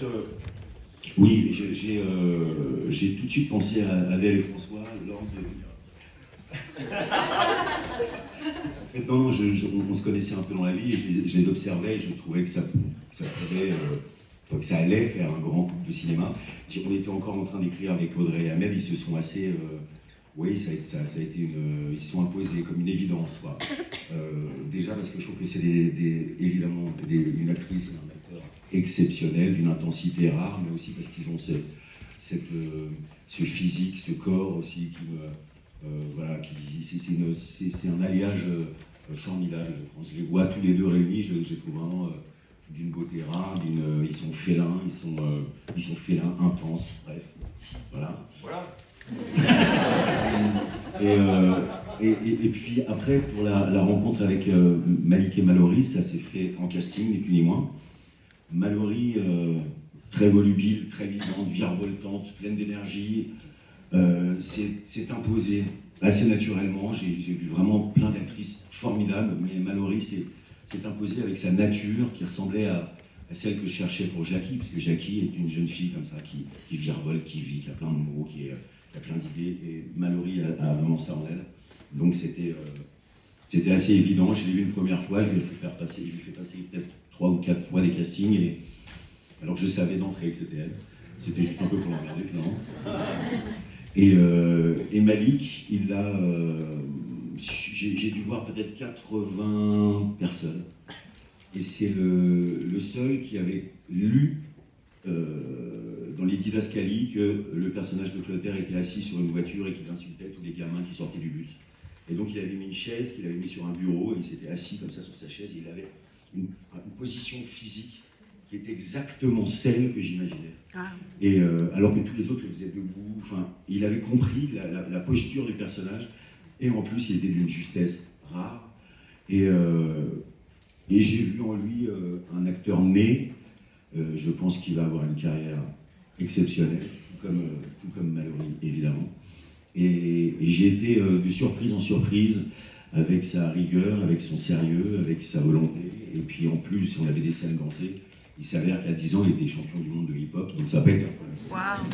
Euh, oui, j'ai tout de suite pensé à Adèle et François lors de... En fait, non, on se connaissait un peu dans la vie et je les observais et je trouvais que ça pouvait, que ça allait faire un grand couple de cinéma. On était encore en train d'écrire avec Audrey et Ahmed, ils se sont assez... oui, ça a été ils se sont imposés comme une évidence, quoi. Déjà parce que je trouve que c'est évidemment une actrice et un acteur exceptionnel, d'une intensité rare, mais aussi parce qu'ils ont ce physique, ce corps aussi qui me... voilà, c'est un alliage formidable. Quand je les vois tous les deux réunis, je les trouve vraiment d'une beauté rare, ils sont félins, ils sont félins intenses, bref, voilà. Et puis après, pour la rencontre avec Malik et Mallory, ça s'est fait en casting, ni plus ni moins. Mallory, très volubile, très vivante, virevoltante, pleine d'énergie, s'est imposée assez naturellement. J'ai vu vraiment plein d'actrices formidables, mais Mallory s'est imposée avec sa nature qui ressemblait à celle que je cherchais pour Jackie, parce que Jackie est une jeune fille comme ça qui virevolte, qui vit, qui a plein de mots, qui a plein d'idées, et Mallory a vraiment ça en elle. Donc c'était assez évident. Je l'ai vu une première fois, je lui ai fait passer peut-être 3 ou 4 fois des castings, alors que je savais d'entrée que c'était elle. C'était juste un peu pour l'emmerder finalement. Et Malik, j'ai dû voir peut-être 80 personnes. Et c'est le seul qui avait lu dans les didascalies que le personnage de Clotaire était assis sur une voiture et qu'il insultait tous les gamins qui sortaient du bus. Et donc il avait mis une chaise qu'il avait mis sur un bureau et il s'était assis comme ça sur sa chaise et il avait une position physique qui était exactement celle que j'imaginais. Et alors que tous les autres le faisaient debout, enfin, il avait compris la posture du personnage et en plus il était d'une justesse rare. Et j'ai vu en lui un acteur né. Je pense qu'il va avoir une carrière exceptionnelle, tout comme Mallory, évidemment. Et j'ai été de surprise en surprise avec sa rigueur, avec son sérieux, avec sa volonté. Et puis en plus, on avait des scènes dansées. Il s'avère qu'à 10 ans, il était champion du monde de hip-hop, donc ça n'a pas été un problème. Wow.